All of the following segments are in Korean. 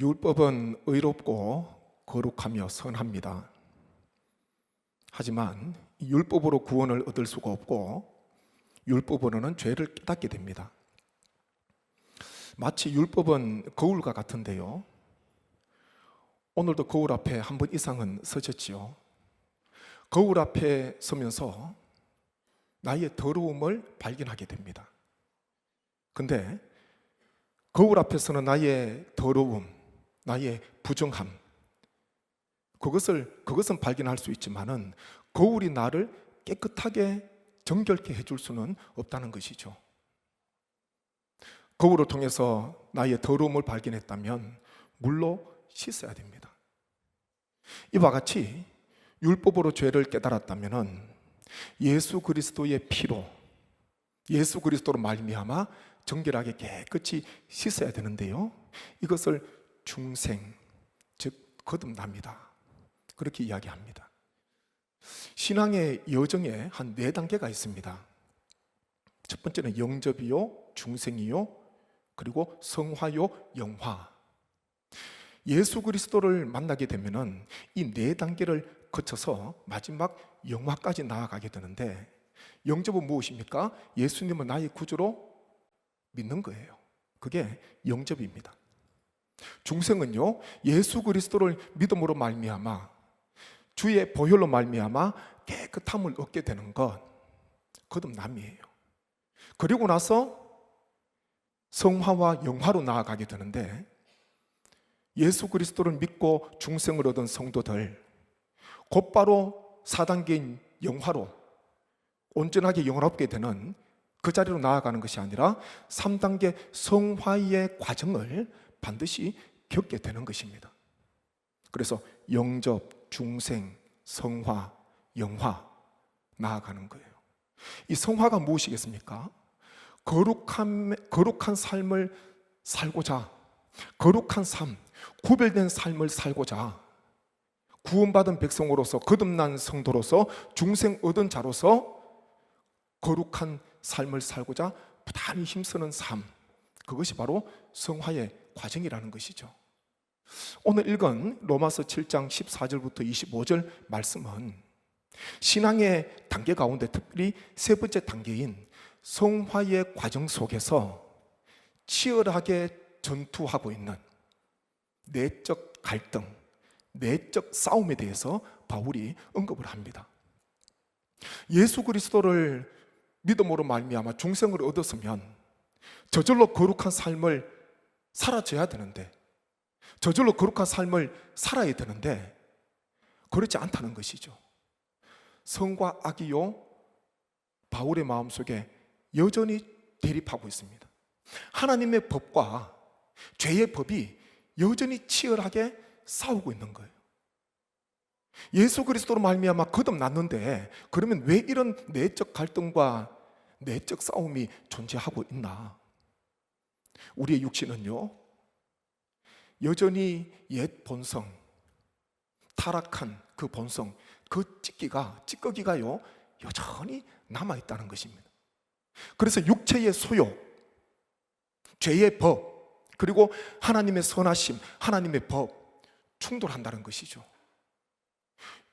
율법은 의롭고 거룩하며 선합니다. 하지만 이 율법으로 구원을 얻을 수가 없고 율법으로는 죄를 깨닫게 됩니다. 마치 율법은 거울과 같은데요, 오늘도 거울 앞에 한 번 이상은 서셨지요. 거울 앞에 서면서 나의 더러움을 발견하게 됩니다. 근데 거울 앞에서는 나의 더러움, 나의 부정함, 그것은 발견할 수 있지만은 거울이 나를 깨끗하게 정결케 해줄 수는 없다는 것이죠. 거울을 통해서 나의 더러움을 발견했다면 물로 씻어야 됩니다. 이와 같이 율법으로 죄를 깨달았다면 예수 그리스도의 피로, 예수 그리스도로 말미암아 정결하게 깨끗이 씻어야 되는데요, 이것을 중생, 즉 거듭납니다. 그렇게 이야기합니다. 신앙의 여정에 한 4단계가 있습니다. 첫 번째는 영접이요, 중생이요, 그리고 성화요, 영화. 예수 그리스도를 만나게 되면은 이 4단계를 거쳐서 마지막 영화까지 나아가게 되는데, 영접은 무엇입니까? 예수님은 나의 구주로 믿는 거예요. 그게 영접입니다. 중생은요, 예수 그리스도를 믿음으로 말미암아 주의 보혈로 말미암아 깨끗함을 얻게 되는 것, 거듭남이에요. 그리고 나서 성화와 영화로 나아가게 되는데, 예수 그리스도를 믿고 중생을 얻은 성도들, 곧바로 4단계인 영화로 온전하게 영화롭게 되는 그 자리로 나아가는 것이 아니라 3단계 성화의 과정을 반드시 겪게 되는 것입니다. 그래서 영접, 중생, 성화, 영화 나아가는 거예요. 이 성화가 무엇이겠습니까? 거룩한 삶을 살고자, 거룩한 삶, 구별된 삶을 살고자, 구원받은 백성으로서, 거듭난 성도로서, 중생 얻은 자로서 거룩한 삶을 살고자 부단히 힘쓰는 삶, 그것이 바로 성화의 과정이라는 것이죠. 오늘 읽은 로마서 7장 14절부터 25절 말씀은 신앙의 단계 가운데 특별히 3번째 단계인 성화의 과정 속에서 치열하게 전투하고 있는 내적 갈등, 내적 싸움에 대해서 바울이 언급을 합니다. 예수 그리스도를 믿음으로 말미암아 중생을 얻었으면 저절로 거룩한 삶을 살아줘야 되는데, 저절로 거룩한 삶을 살아야 되는데 그렇지 않다는 것이죠. 성과 악이요, 바울의 마음속에 여전히 대립하고 있습니다. 하나님의 법과 죄의 법이 여전히 치열하게 싸우고 있는 거예요. 예수 그리스도로 말미암아 거듭났는데 그러면 왜 이런 내적 갈등과 내적 싸움이 존재하고 있나? 우리의 육신은요, 여전히 옛 본성, 타락한 그 본성, 그 찌꺼기가요 여전히 남아있다는 것입니다. 그래서 육체의 소욕, 죄의 법, 그리고 하나님의 선하심, 하나님의 법 충돌한다는 것이죠.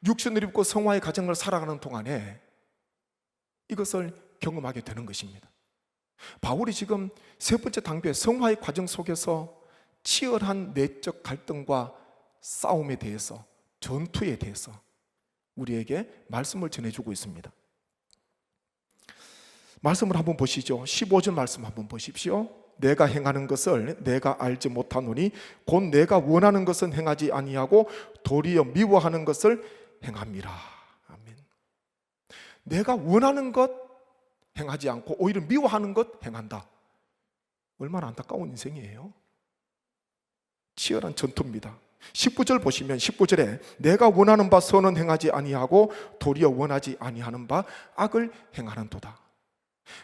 육신을 입고 성화의 과정을 살아가는 동안에 이것을 경험하게 되는 것입니다. 바울이 지금 3번째 단계 성화의 과정 속에서 치열한 내적 갈등과 싸움에 대해서, 전투에 대해서 우리에게 말씀을 전해주고 있습니다. 말씀을 한번 보시죠. 15절 말씀 한번 보십시오. 내가 행하는 것을 내가 알지 못하노니 곧 내가 원하는 것은 행하지 아니하고 도리어 미워하는 것을 행함이라. 아멘. 내가 원하는 것 행하지 않고 오히려 미워하는 것 행한다. 얼마나 안타까운 인생이에요. 치열한 전투입니다. 19절 보시면 19절에 내가 원하는 바 선은 행하지 아니하고 도리어 원하지 아니하는 바 악을 행하는도다.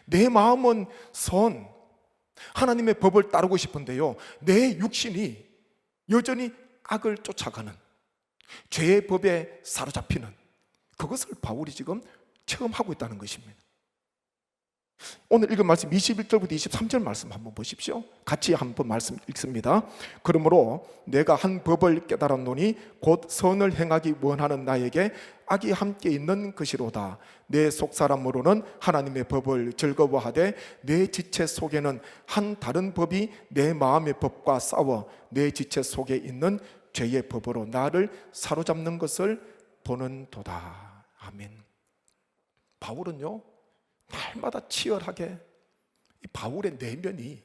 내 마음은 선, 하나님의 법을 따르고 싶은데요, 내 육신이 여전히 악을 쫓아가는, 죄의 법에 사로잡히는, 그것을 바울이 지금 체험하고 있다는 것입니다. 오늘 읽은 말씀 21절부터 23절 말씀 한번 보십시오. 같이 한번 말씀 읽습니다. 그러므로 내가 한 법을 깨달았노니 곧 선을 행하기 원하는 나에게 악이 함께 있는 것이로다. 내 속사람으로는 하나님의 법을 즐거워하되 내 지체 속에는 한 다른 법이 내 마음의 법과 싸워 내 지체 속에 있는 죄의 법으로 나를 사로잡는 것을 보는도다. 아멘. 바울은요, 날마다 치열하게, 이 바울의 내면이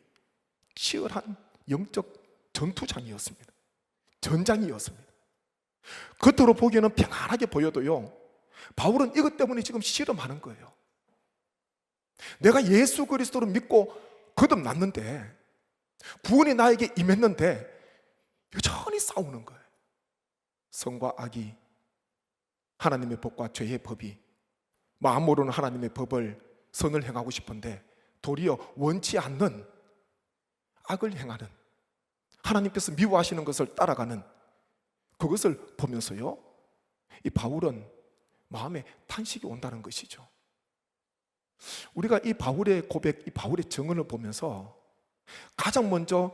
치열한 영적 전투장이었습니다. 전장이었습니다. 겉으로 보기에는 평안하게 보여도요, 바울은 이것 때문에 지금 씨름하는 거예요. 내가 예수 그리스도를 믿고 거듭났는데, 구원이 나에게 임했는데 여전히 싸우는 거예요. 선과 악이, 하나님의 법과 죄의 법이, 마음으로는 하나님의 법을, 선을 행하고 싶은데 도리어 원치 않는 악을 행하는, 하나님께서 미워하시는 것을 따라가는 그것을 보면서요, 이 바울은 마음에 탄식이 온다는 것이죠. 우리가 이 바울의 고백, 이 바울의 증언을 보면서 가장 먼저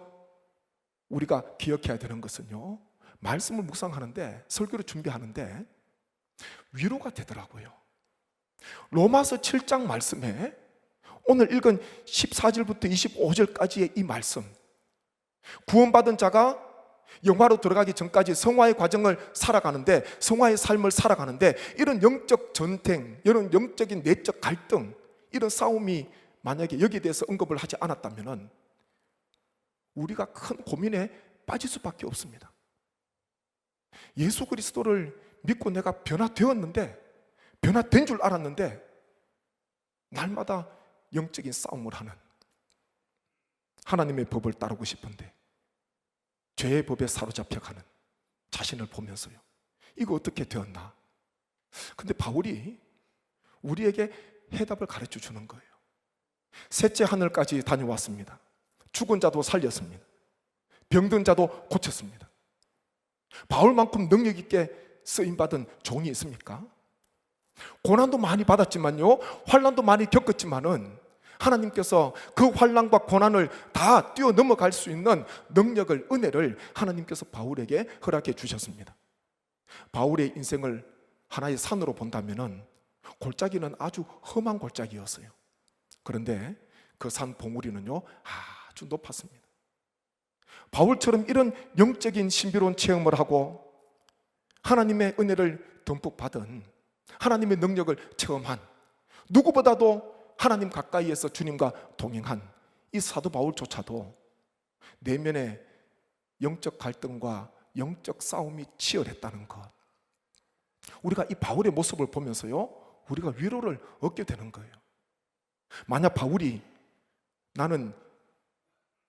우리가 기억해야 되는 것은요, 말씀을 묵상하는데, 설교를 준비하는데 위로가 되더라고요. 로마서 7장 말씀에 오늘 읽은 14절부터 25절까지의 이 말씀, 구원받은 자가 영화로 들어가기 전까지 성화의 과정을 살아가는데, 성화의 삶을 살아가는데, 이런 영적 전쟁, 이런 영적인 내적 갈등, 이런 싸움이 만약에 여기에 대해서 언급을 하지 않았다면 우리가 큰 고민에 빠질 수밖에 없습니다. 예수 그리스도를 믿고 내가 변화되었는데, 변화된 줄 알았는데 날마다 영적인 싸움을 하는, 하나님의 법을 따르고 싶은데 죄의 법에 사로잡혀가는 자신을 보면서요, 이거 어떻게 되었나? 근데 바울이 우리에게 해답을 가르쳐 주는 거예요. 셋째 하늘까지 다녀왔습니다. 죽은 자도 살렸습니다. 병든 자도 고쳤습니다. 바울만큼 능력 있게 쓰임받은 종이 있습니까? 고난도 많이 받았지만요, 환난도 많이 겪었지만은 하나님께서 그 환난과 고난을 다 뛰어넘어갈 수 있는 능력을, 은혜를 하나님께서 바울에게 허락해 주셨습니다. 바울의 인생을 하나의 산으로 본다면은 골짜기는 아주 험한 골짜기였어요. 그런데 그 산 봉우리는요, 아주 높았습니다. 바울처럼 이런 영적인 신비로운 체험을 하고 하나님의 은혜를 듬뿍 받은, 하나님의 능력을 체험한, 누구보다도 하나님 가까이에서 주님과 동행한 이 사도 바울조차도 내면의 영적 갈등과 영적 싸움이 치열했다는 것, 우리가 이 바울의 모습을 보면서요, 우리가 위로를 얻게 되는 거예요. 만약 바울이 나는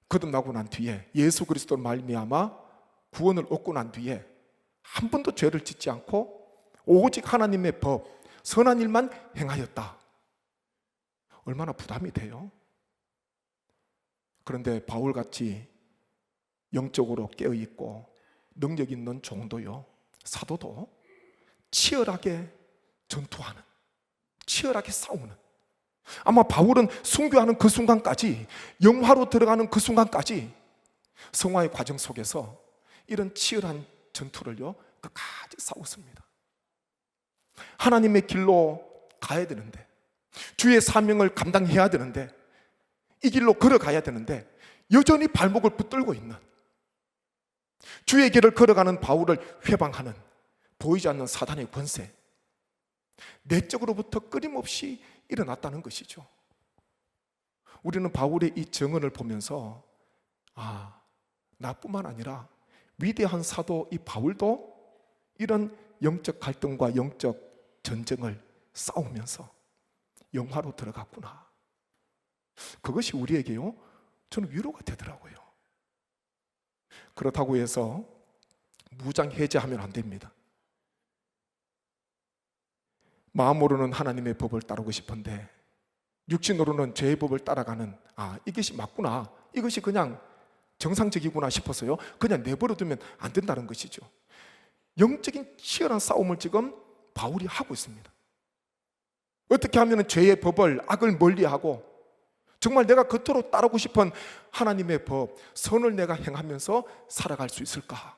거듭나고 난 뒤에 예수 그리스도로 말미암아 구원을 얻고 난 뒤에 한 번도 죄를 짓지 않고 오직 하나님의 법, 선한 일만 행하였다, 얼마나 부담이 돼요? 그런데 바울같이 영적으로 깨어있고 능력 있는 종도요, 사도도 치열하게 전투하는, 치열하게 싸우는, 아마 바울은 순교하는 그 순간까지, 영화로 들어가는 그 순간까지 성화의 과정 속에서 이런 치열한 전투를요 끝까지 싸웠습니다. 하나님의 길로 가야 되는데, 주의 사명을 감당해야 되는데, 이 길로 걸어가야 되는데 여전히 발목을 붙들고 있는, 주의 길을 걸어가는 바울을 회방하는 보이지 않는 사단의 권세, 내적으로부터 끊임없이 일어났다는 것이죠. 우리는 바울의 이 증언을 보면서 나뿐만 아니라 위대한 사도 이 바울도 이런 영적 갈등과 영적 전쟁을 싸우면서 영화로 들어갔구나, 그것이 우리에게요, 저는 위로가 되더라고요. 그렇다고 해서 무장해제하면 안 됩니다. 마음으로는 하나님의 법을 따르고 싶은데 육신으로는 죄의 법을 따라가는, 이것이 맞구나, 이것이 그냥 정상적이구나 싶어서요 그냥 내버려 두면 안 된다는 것이죠. 영적인 치열한 싸움을 지금 바울이 하고 있습니다. 어떻게 하면 죄의 법을, 악을 멀리하고 정말 내가 겉으로 따르고 싶은 하나님의 법, 선을 내가 행하면서 살아갈 수 있을까?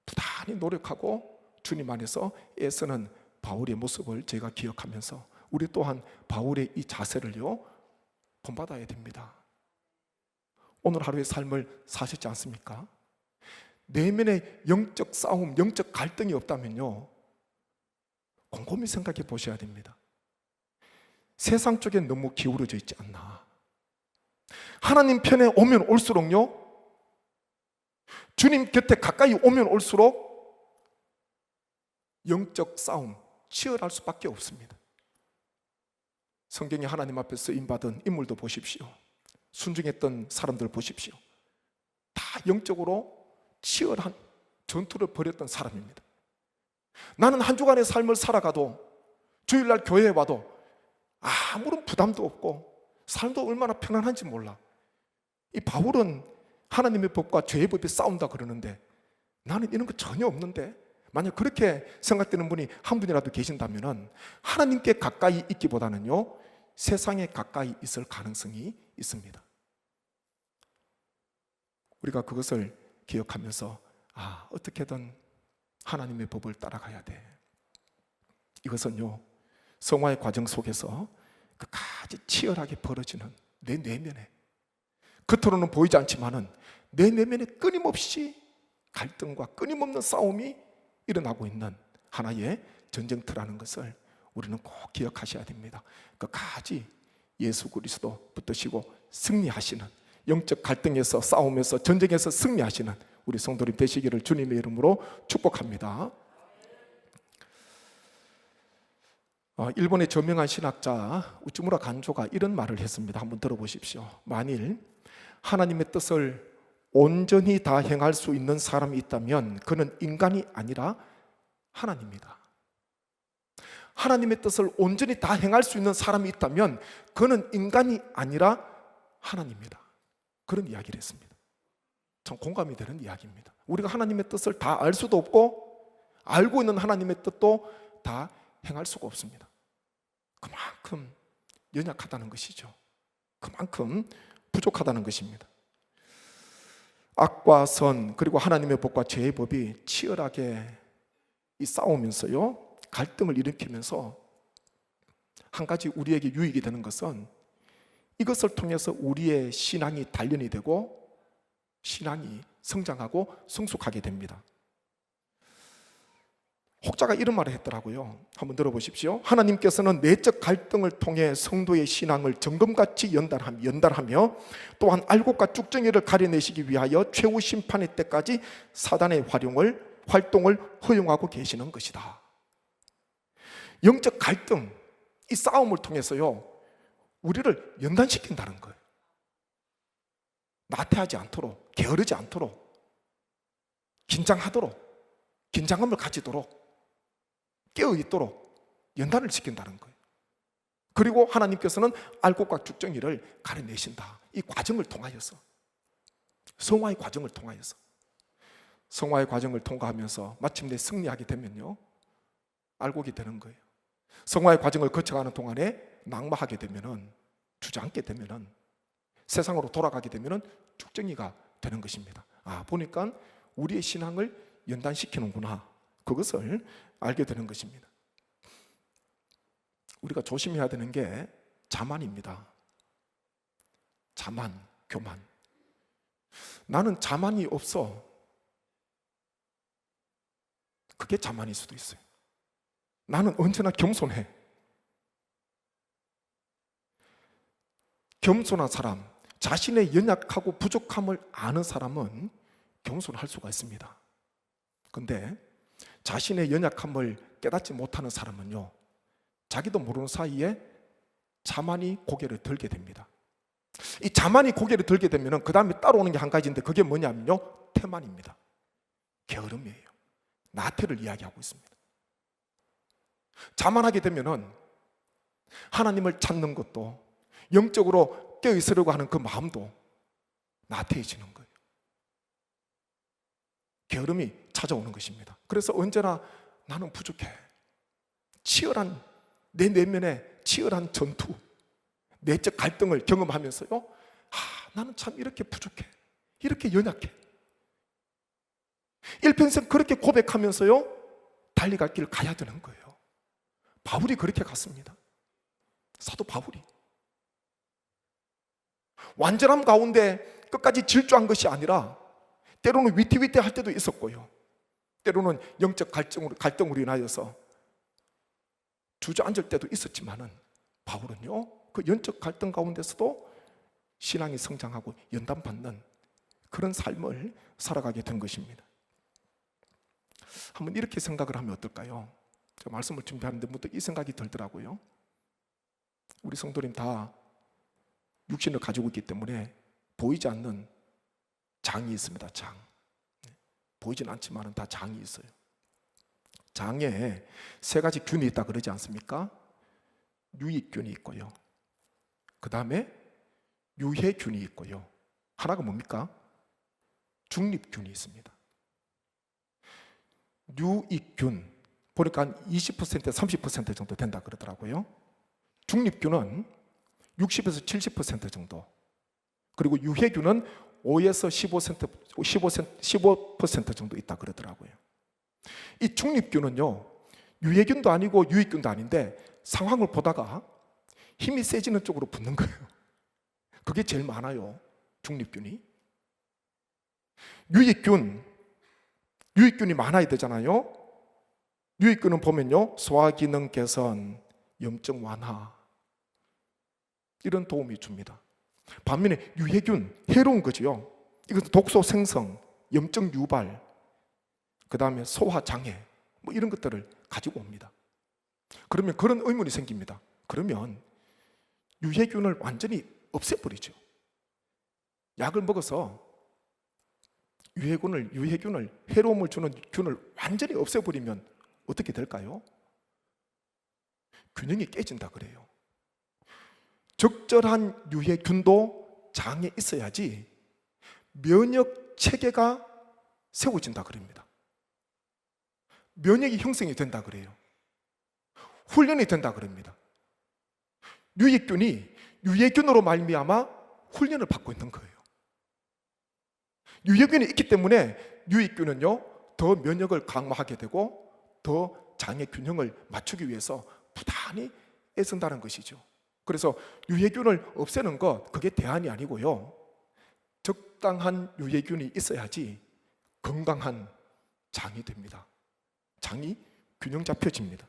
부단히 노력하고 주님 안에서 애쓰는 바울의 모습을 제가 기억하면서 우리 또한 바울의 이 자세를요 본받아야 됩니다. 오늘 하루의 삶을 사셨지 않습니까? 내면의 영적 싸움, 영적 갈등이 없다면요 곰곰이 생각해 보셔야 됩니다. 세상 쪽에 너무 기울어져 있지 않나. 하나님 편에 오면 올수록요 주님 곁에 가까이 오면 올수록 영적 싸움 치열할 수밖에 없습니다. 성경에 하나님 앞에 쓰임받은 인물도 보십시오. 순종했던 사람들 보십시오. 다 영적으로 치열한 전투를 벌였던 사람입니다. 나는 한 주간의 삶을 살아가도 주일날 교회에 와도 아무런 부담도 없고 삶도 얼마나 편안한지 몰라. 이 바울은 하나님의 법과 죄의 법이 싸운다 그러는데 나는 이런 거 전혀 없는데, 만약 그렇게 생각되는 분이 한 분이라도 계신다면 하나님께 가까이 있기보다는요 세상에 가까이 있을 가능성이 있습니다. 우리가 그것을 기억하면서 어떻게든 하나님의 법을 따라가야 돼. 이것은요 성화의 과정 속에서 끝까지 치열하게 벌어지는 내 내면에, 겉으로는 보이지 않지만은 내 내면에 끊임없이 갈등과 끊임없는 싸움이 일어나고 있는 하나의 전쟁터라는 것을 우리는 꼭 기억하셔야 됩니다. 끝까지 예수 그리스도 붙드시고 승리하시는, 영적 갈등에서 싸움에서 전쟁에서 승리하시는 우리 성도님 되시기를 주님의 이름으로 축복합니다. 일본의 저명한 신학자 우츠무라 간조가 이런 말을 했습니다. 한번 들어보십시오. 만일 하나님의 뜻을 온전히 다 행할 수 있는 사람이 있다면 그는 인간이 아니라 하나님이다. 하나님의 뜻을 온전히 다 행할 수 있는 사람이 있다면 그는 인간이 아니라 하나님이다. 그런 이야기를 했습니다. 참 공감이 되는 이야기입니다. 우리가 하나님의 뜻을 다 알 수도 없고 알고 있는 하나님의 뜻도 다 행할 수가 없습니다. 그만큼 연약하다는 것이죠. 그만큼 부족하다는 것입니다. 악과 선 그리고 하나님의 법과 죄의 법이 치열하게 싸우면서요 갈등을 일으키면서 한 가지 우리에게 유익이 되는 것은 이것을 통해서 우리의 신앙이 단련이 되고 신앙이 성장하고 성숙하게 됩니다. 혹자가 이런 말을 했더라고요. 한번 들어보십시오. 하나님께서는 내적 갈등을 통해 성도의 신앙을 점검같이 연달하며 또한 알곡과 쭉정이를 가려내시기 위하여 최후 심판의 때까지 사단의 활동을 허용하고 계시는 것이다. 영적 갈등, 이 싸움을 통해서요 우리를 연단시킨다는 거예요. 나태하지 않도록, 게으르지 않도록, 긴장감을 가지도록, 깨어있도록 연단을 시킨다는 거예요. 그리고 하나님께서는 알곡과 쭉정이를 가려내신다. 이 과정을 통하여서, 성화의 과정을 통하여서, 성화의 과정을 통과하면서 마침내 승리하게 되면요 알곡이 되는 거예요. 성화의 과정을 거쳐가는 동안에 낙마하게 되면은, 주저앉게 되면은, 세상으로 돌아가게 되면은 쭉정이가 되는 것입니다. 보니까 우리의 신앙을 연단시키는구나. 그것을 알게 되는 것입니다. 우리가 조심해야 되는 게 자만입니다. 자만, 교만. 나는 자만이 없어. 그게 자만일 수도 있어요. 나는 언제나 겸손해. 겸손한 사람, 자신의 연약하고 부족함을 아는 사람은 겸손할 수가 있습니다. 근데 자신의 연약함을 깨닫지 못하는 사람은요 자기도 모르는 사이에 자만이 고개를 들게 됩니다. 이 자만이 고개를 들게 되면 그 다음에 따라오는 게 한 가지인데 그게 뭐냐면요 태만입니다. 게으름이에요. 나태를 이야기하고 있습니다. 자만하게 되면은 하나님을 찾는 것도, 영적으로 깨어있으려고 하는 그 마음도 나태해지는 거예요. 게으름이 찾아오는 것입니다. 그래서 언제나 나는 부족해. 내 내면에 치열한 전투, 내적 갈등을 경험하면서요, 나는 참 이렇게 부족해, 이렇게 연약해. 일평생 그렇게 고백하면서요 달려갈 길을 가야 되는 거예요. 바울이 그렇게 갔습니다. 사도 바울이 완전함 가운데 끝까지 질주한 것이 아니라 때로는 위태위태할 때도 있었고요, 때로는 영적 갈등으로 인하여서 주저앉을 때도 있었지만은 바울은요 그 영적 갈등 가운데서도 신앙이 성장하고 연단받는 그런 삶을 살아가게 된 것입니다. 한번 이렇게 생각을 하면 어떨까요? 제가 말씀을 준비하는데 문득 이 생각이 들더라고요. 우리 성도님 다 육신을 가지고 있기 때문에 보이지 않는 장이 있습니다. 장. 보이진 않지만 다 장이 있어요. 장에 세 가지 균이 있다 그러지 않습니까? 유익균이 있고요, 그 다음에 유해균이 있고요, 하나가 뭡니까? 중립균이 있습니다. 유익균 보니까 한 20%, 30% 정도 된다 그러더라고요. 중립균은 60에서 70% 정도, 그리고 유해균은 5에서 15% 정도 있다 그러더라고요. 이 중립균은요 유해균도 아니고 유익균도 아닌데 상황을 보다가 힘이 세지는 쪽으로 붙는 거예요. 그게 제일 많아요, 중립균이. 유익균이 많아야 되잖아요. 유익균은 보면요 소화기능 개선, 염증 완화 이런 도움이 줍니다. 반면에 유해균, 해로운 거지요. 이것은 독소 생성, 염증 유발, 그 다음에 소화 장애 뭐 이런 것들을 가지고 옵니다. 그러면 그런 의문이 생깁니다. 그러면 유해균을 완전히 없애버리죠. 약을 먹어서 유해균을 해로움을 주는 균을 완전히 없애버리면 어떻게 될까요? 균형이 깨진다 그래요. 적절한 유해균도 장에 있어야지 면역 체계가 세워진다 그럽니다. 면역이 형성이 된다 그래요. 훈련이 된다 그럽니다. 유해균으로 말미암아 훈련을 받고 있는 거예요. 유해균이 있기 때문에 유익균은요 더 면역을 강화하게 되고 더 장의 균형을 맞추기 위해서 부단히 애쓴다는 것이죠. 그래서 유해균을 없애는 것, 그게 대안이 아니고요, 적당한 유해균이 있어야지 건강한 장이 됩니다. 장이 균형 잡혀집니다.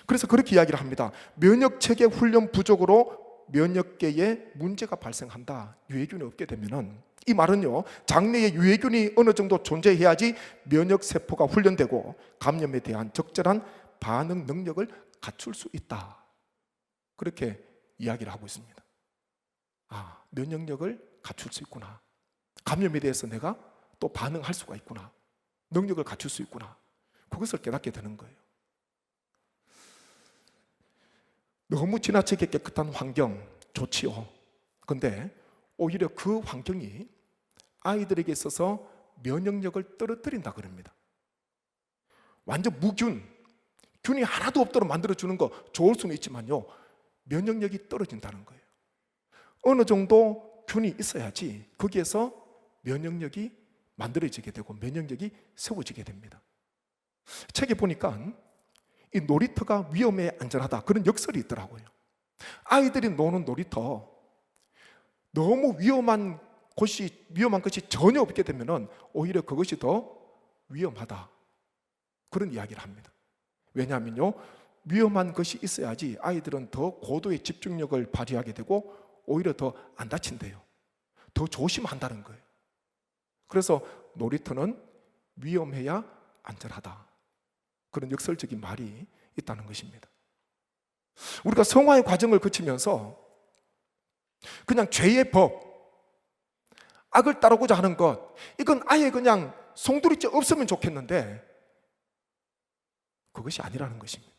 그래서 그렇게 이야기를 합니다. 면역체계 훈련 부족으로 면역계에 문제가 발생한다. 유해균이 없게 되면은, 이 말은요 장내에 유해균이 어느 정도 존재해야지 면역세포가 훈련되고 감염에 대한 적절한 반응 능력을 갖출 수 있다, 그렇게 이야기를 하고 있습니다. 면역력을 갖출 수 있구나, 감염에 대해서 내가 또 반응할 수가 있구나, 능력을 갖출 수 있구나, 그것을 깨닫게 되는 거예요. 너무 지나치게 깨끗한 환경 좋지요. 그런데 오히려 그 환경이 아이들에게 있어서 면역력을 떨어뜨린다 그럽니다. 완전 무균, 균이 하나도 없도록 만들어주는 거 좋을 수는 있지만요 면역력이 떨어진다는 거예요. 어느 정도 균이 있어야지 거기에서 면역력이 만들어지게 되고 면역력이 세워지게 됩니다. 책에 보니까 이 놀이터가 위험에 안전하다, 그런 역설이 있더라고요. 아이들이 노는 놀이터, 너무 위험한 것이 전혀 없게 되면 오히려 그것이 더 위험하다, 그런 이야기를 합니다. 왜냐하면요 위험한 것이 있어야지 아이들은 더 고도의 집중력을 발휘하게 되고 오히려 더 안 다친대요. 더 조심한다는 거예요. 그래서 놀이터는 위험해야 안전하다, 그런 역설적인 말이 있다는 것입니다. 우리가 성화의 과정을 거치면서 그냥 죄의 법, 악을 따르고자 하는 것, 이건 아예 그냥 송두리째 없으면 좋겠는데 그것이 아니라는 것입니다.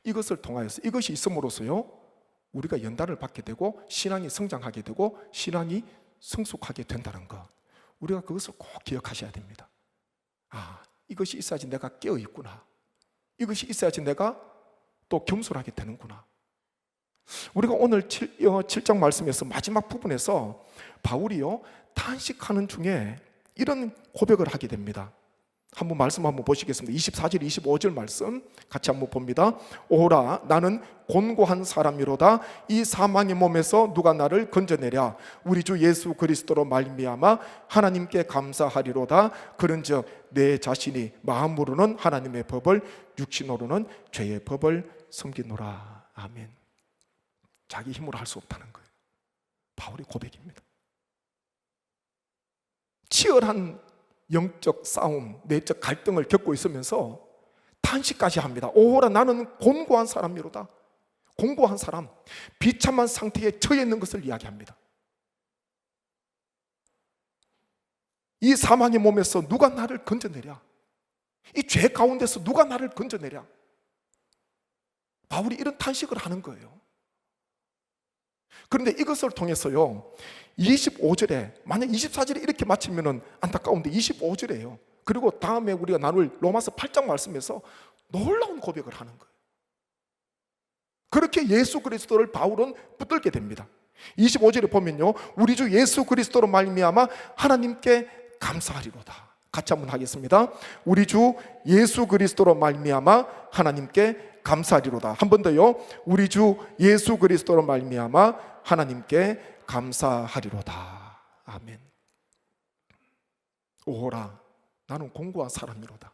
이것을 통하여서, 이것이 있음으로써요 우리가 연단을 받게 되고 신앙이 성장하게 되고 신앙이 성숙하게 된다는 것, 우리가 그것을 꼭 기억하셔야 됩니다. 이것이 있어야지 내가 깨어 있구나, 이것이 있어야지 내가 또 겸손하게 되는구나, 우리가 오늘 7장 말씀에서 마지막 부분에서 바울이요 탄식하는 중에 이런 고백을 하게 됩니다. 한번 말씀 한번 보시겠습니다. 24절 25절 말씀 같이 한번 봅니다. 오라 나는 곤고한 사람이로다. 이 사망의 몸에서 누가 나를 건져내랴. 우리 주 예수 그리스도로 말미암아 하나님께 감사하리로다. 그런즉 내 자신이 마음으로는 하나님의 법을 육신으로는 죄의 법을 섬기노라. 아멘. 자기 힘으로 할 수 없다는 거예요. 바울의 고백입니다. 치열한 영적 싸움, 내적 갈등을 겪고 있으면서 탄식까지 합니다. 오호라 나는 곤고한 사람이로다. 곤고한 사람, 비참한 상태에 처해 있는 것을 이야기합니다. 이 사망의 몸에서 누가 나를 건져내랴. 이 죄 가운데서 누가 나를 건져내랴. 바울이 이런 탄식을 하는 거예요. 그런데 이것을 통해서요 25절에 만약 24절에 이렇게 마치면 안타까운데 25절에요 그리고 다음에 우리가 나눌 로마서 8장 말씀에서 놀라운 고백을 하는 거예요. 그렇게 예수 그리스도를 바울은 붙들게 됩니다. 25절에 보면요 우리 주 예수 그리스도로 말미암아 하나님께 감사하리로다. 같이 한번 하겠습니다. 우리 주 예수 그리스도로 말미암아 하나님께 감사하리로다. 한 번 더요. 우리 주 예수 그리스도로 말미암아 하나님께 감사하리로다. 아멘. 오호라 나는 곤고한 사람이로다.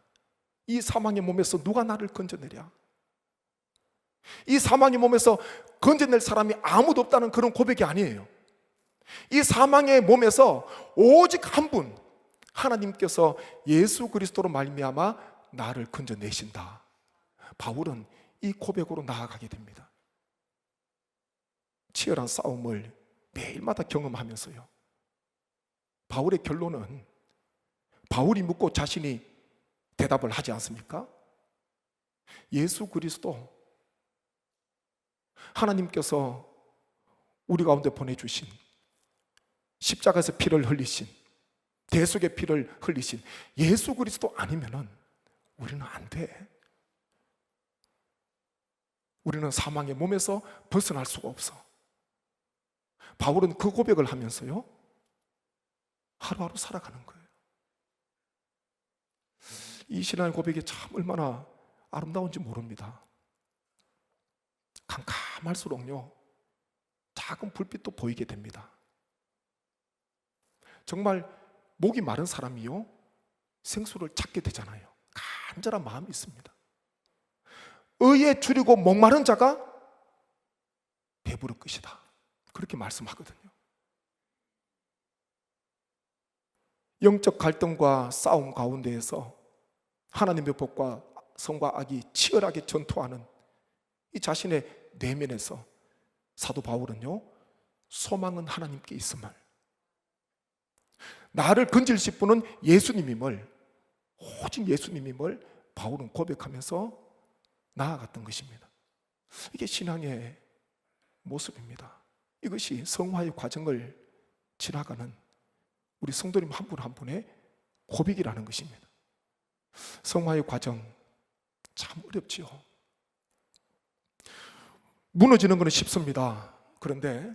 이 사망의 몸에서 누가 나를 건져내랴. 이 사망의 몸에서 건져낼 사람이 아무도 없다는 그런 고백이 아니에요. 이 사망의 몸에서 오직 한 분 하나님께서 예수 그리스도로 말미암아 나를 건져내신다. 바울은 이 고백으로 나아가게 됩니다. 치열한 싸움을 매일마다 경험하면서요 바울의 결론은 바울이 묻고 자신이 대답을 하지 않습니까? 예수 그리스도 하나님께서 우리 가운데 보내주신 십자가에서 피를 흘리신 대속의 피를 흘리신 예수 그리스도 아니면은 우리는 안 돼. 우리는 사망의 몸에서 벗어날 수가 없어. 바울은 그 고백을 하면서요 하루하루 살아가는 거예요. 이 신앙의 고백이 참 얼마나 아름다운지 모릅니다. 캄캄할수록요 작은 불빛도 보이게 됩니다. 정말 목이 마른 사람이요 생수를 찾게 되잖아요. 간절한 마음이 있습니다. 의에 줄이고 목마른 자가 배부를 것이다. 그렇게 말씀하거든요. 영적 갈등과 싸움 가운데에서 하나님의 법과 성과 악이 치열하게 전투하는 이 자신의 내면에서 사도 바울은요 소망은 하나님께 있음을, 나를 건질실 분은 예수님임을, 오직 예수님임을 바울은 고백하면서 나아갔던 것입니다. 이게 신앙의 모습입니다. 이것이 성화의 과정을 지나가는 우리 성도님 한 분 한 분의 고백이라는 것입니다. 성화의 과정 참 어렵지요. 무너지는 것은 쉽습니다. 그런데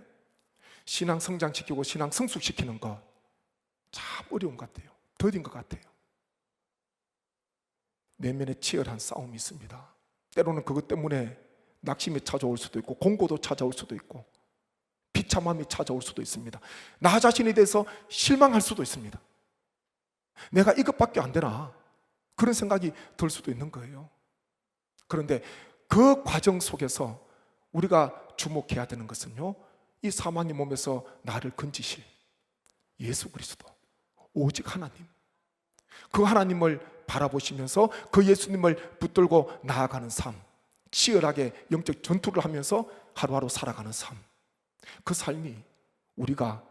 신앙 성장시키고 신앙 성숙시키는 것 참 어려운 것 같아요. 더딘 것 같아요. 내면에 치열한 싸움이 있습니다. 때로는 그것 때문에 낙심이 찾아올 수도 있고 공고도 찾아올 수도 있고 비참함이 찾아올 수도 있습니다. 나 자신에 대해서 실망할 수도 있습니다. 내가 이것밖에 안 되나 그런 생각이 들 수도 있는 거예요. 그런데 그 과정 속에서 우리가 주목해야 되는 것은요 이 사망의 몸에서 나를 건지실 예수 그리스도, 오직 하나님, 그 하나님을 바라보시면서 그 예수님을 붙들고 나아가는 삶, 치열하게 영적 전투를 하면서 하루하루 살아가는 삶, 그 삶이 우리가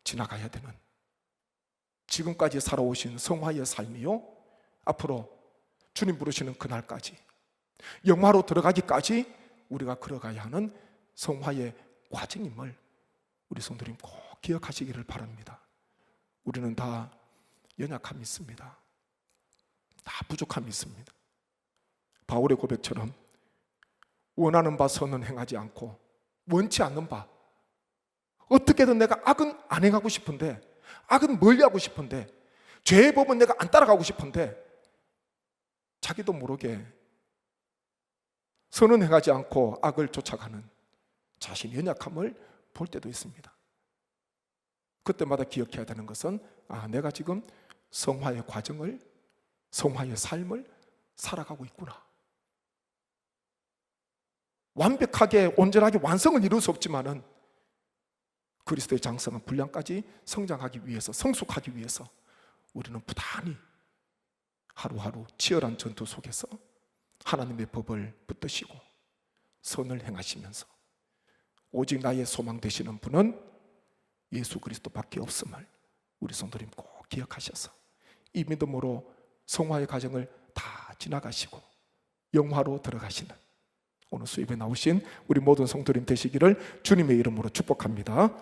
지나가야 되는 지금까지 살아오신 성화의 삶이요 앞으로 주님 부르시는 그날까지 영화로 들어가기까지 우리가 걸어가야 하는 성화의 과정임을 우리 성도님 꼭 기억하시기를 바랍니다. 우리는 다 연약함이 있습니다. 다 부족함이 있습니다. 바울의 고백처럼 원하는 바 선은 행하지 않고 원치 않는 바, 어떻게든 내가 악은 안 행하고 싶은데, 악은 멀리하고 싶은데, 죄의 법은 내가 안 따라가고 싶은데 자기도 모르게 선은 행하지 않고 악을 쫓아가는 자신의 연약함을 볼 때도 있습니다. 그때마다 기억해야 되는 것은 내가 지금 성화의 과정을, 성화의 삶을 살아가고 있구나. 완벽하게 온전하게 완성을 이룰 수 없지만은 그리스도의 장성한 분량까지 성장하기 위해서, 성숙하기 위해서 우리는 부단히 하루하루 치열한 전투 속에서 하나님의 법을 붙드시고 선을 행하시면서 오직 나의 소망 되시는 분은 예수 그리스도밖에 없음을 우리 성도님 꼭 기억하셔서 이 믿음으로 성화의 과정을 다 지나가시고 영화로 들어가시는 오늘 수입에 나오신 우리 모든 성도님 되시기를 주님의 이름으로 축복합니다.